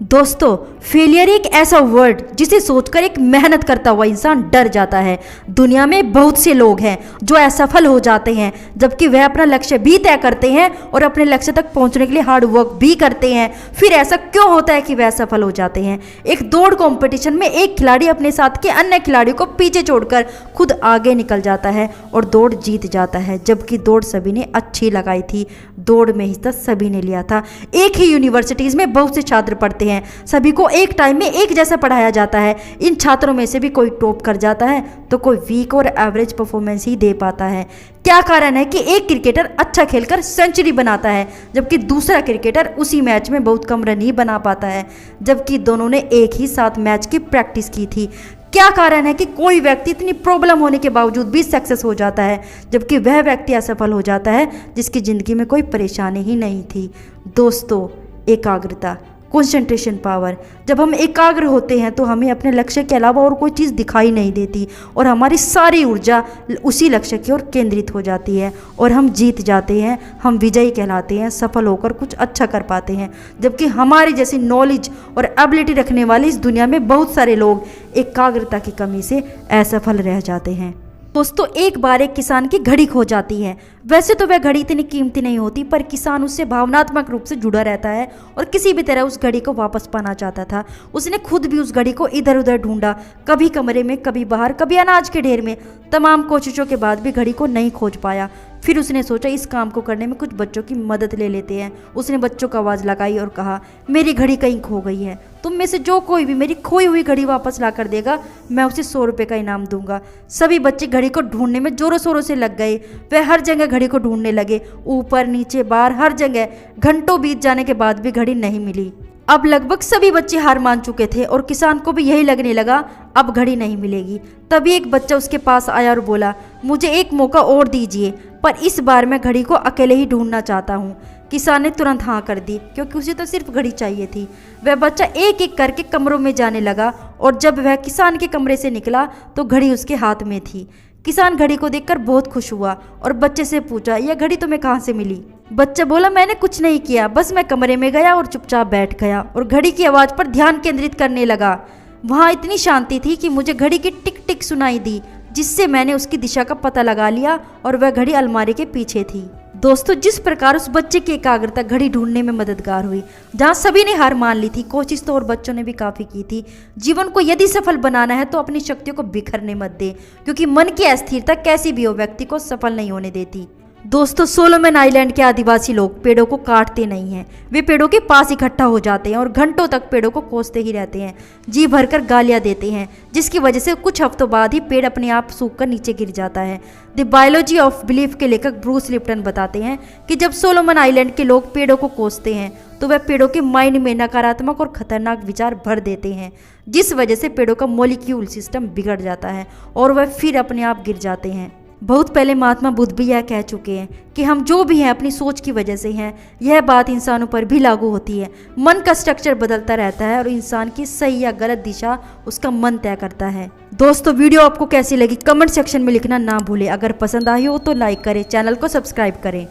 दोस्तों, फेलियर एक ऐसा वर्ड जिसे सोचकर एक मेहनत करता हुआ इंसान डर जाता है। दुनिया में बहुत से लोग हैं जो असफल हो जाते हैं, जबकि वह अपना लक्ष्य भी तय करते हैं और अपने लक्ष्य तक पहुंचने के लिए हार्ड वर्क भी करते हैं। फिर ऐसा क्यों होता है कि वह असफल हो जाते हैं? एक दौड़ कंपटीशन में एक खिलाड़ी अपने साथ के अन्य खिलाड़ियों को पीछे छोड़कर खुद आगे निकल जाता है और दौड़ जीत जाता है, जबकि दौड़ सभी ने अच्छी लगाई थी। दौड़ में हिस्सा सभी ने लिया था। एक ही यूनिवर्सिटीज में बहुत से छात्र पढ़ते हैं, सभी को एक टाइम में एक जैसा पढ़ाया जाता है। इन छात्रों में से भी कोई टॉप कर जाता है तो कोई वीक और एवरेज परफॉर्मेंस ही दे पाता है। क्या कारण है कि एक क्रिकेटर अच्छा खेलकर सेंचुरी बनाता है जबकि दूसरा क्रिकेटर उसी मैच में बहुत कम रन ही बना पाता है, जबकि दोनों ने एक ही साथ मैच की प्रैक्टिस की थी? क्या कारण है कि कोई व्यक्ति इतनी प्रॉब्लम होने के बावजूद भी सक्सेस हो जाता है जबकि वह व्यक्ति असफल हो जाता है जिसकी जिंदगी में कोई परेशानी ही नहीं थी? दोस्तों, एकाग्रता, कंसंट्रेशन पावर। जब हम एकाग्र होते हैं तो हमें अपने लक्ष्य के अलावा और कोई चीज़ दिखाई नहीं देती और हमारी सारी ऊर्जा उसी लक्ष्य की ओर केंद्रित हो जाती है और हम जीत जाते हैं। हम विजयी कहलाते हैं, सफल होकर कुछ अच्छा कर पाते हैं। जबकि हमारी जैसी नॉलेज और एबिलिटी रखने वाले इस दुनिया में बहुत सारे लोग एकाग्रता की कमी से असफल रह जाते हैं। दोस्तों, एक बार एक किसान की घड़ी खो जाती है। वैसे तो वह घड़ी इतनी कीमती नहीं होती, पर किसान उससे भावनात्मक रूप से जुड़ा रहता है और किसी भी तरह उस घड़ी को वापस पाना चाहता था। उसने खुद भी उस घड़ी को इधर उधर ढूंढा, कभी कमरे में, कभी बाहर, कभी अनाज के ढेर में। तमाम कोशिशों के बाद भी घड़ी को नहीं खोज पाया। फिर उसने सोचा इस काम को करने में कुछ बच्चों की मदद ले लेते हैं। उसने बच्चों को आवाज़ लगाई और कहा, मेरी घड़ी कहीं खो गई है, तुम में से जो कोई भी मेरी खोई हुई घड़ी वापस ला कर देगा, मैं उसे 100 रुपये का इनाम दूंगा। सभी बच्चे घड़ी को ढूंढने में जोरों शोरों से लग गए। वह हर जगह घड़ी को ढूंढने लगे, ऊपर नीचे बाहर हर जगह। घंटों बीत जाने के बाद भी घड़ी नहीं मिली। अब लगभग सभी बच्चे हार मान चुके थे और किसान को भी यही लगने लगा अब घड़ी नहीं मिलेगी। तभी एक बच्चा उसके पास आया और बोला, मुझे एक मौका और दीजिए, पर इस बार मैं घड़ी को अकेले ही ढूंढना चाहता हूँ। किसान ने तुरंत हाँ कर दी क्योंकि उसे तो सिर्फ घड़ी चाहिए थी। वह बच्चा एक एक करके कमरों में जाने लगा और जब वह किसान के कमरे से निकला तो घड़ी उसके हाथ में थी। किसान घड़ी को देखकर बहुत खुश हुआ और बच्चे से पूछा, यह घड़ी तुम्हें कहाँ से मिली? बच्चा बोला, मैंने कुछ नहीं किया, बस मैं कमरे में गया और चुपचाप बैठ गया और घड़ी की आवाज़ पर ध्यान केंद्रित करने लगा। वहाँ इतनी शांति थी कि मुझे घड़ी की टिक टिक सुनाई दी, जिससे मैंने उसकी दिशा का पता लगा लिया और वह घड़ी अलमारी के पीछे थी। दोस्तों, जिस प्रकार उस बच्चे की एकाग्रता घड़ी ढूंढने में मददगार हुई, जहाँ सभी ने हार मान ली थी, कोशिश तो और बच्चों ने भी काफ़ी की थी। जीवन को यदि सफल बनाना है तो अपनी शक्तियों को बिखरने मत दे, क्योंकि मन की अस्थिरता कैसी भी हो व्यक्ति को सफल नहीं होने देती। दोस्तों, सोलोमन आइलैंड के आदिवासी लोग पेड़ों को काटते नहीं हैं। वे पेड़ों के पास इकट्ठा हो जाते हैं और घंटों तक पेड़ों को कोसते ही रहते हैं, जी भरकर गालियां देते हैं, जिसकी वजह से कुछ हफ्तों बाद ही पेड़ अपने आप सूखकर नीचे गिर जाता है। द बायोलॉजी ऑफ बिलीफ के लेखक ब्रूस लिप्टन बताते हैं कि जब सोलोमन आइलैंड के लोग पेड़ों को कोसते हैं तो वह पेड़ों के माइंड में नकारात्मक और खतरनाक विचार भर देते हैं, जिस वजह से पेड़ों का मॉलिक्यूल सिस्टम बिगड़ जाता है और वह फिर अपने आप गिर जाते हैं। बहुत पहले महात्मा बुद्ध भी यह कह चुके हैं कि हम जो भी हैं अपनी सोच की वजह से हैं। यह बात इंसानों पर भी लागू होती है। मन का स्ट्रक्चर बदलता रहता है और इंसान की सही या गलत दिशा उसका मन तय करता है। दोस्तों, वीडियो आपको कैसी लगी कमेंट सेक्शन में लिखना ना भूलें। अगर पसंद आई हो तो लाइक करें, चैनल को सब्सक्राइब करें।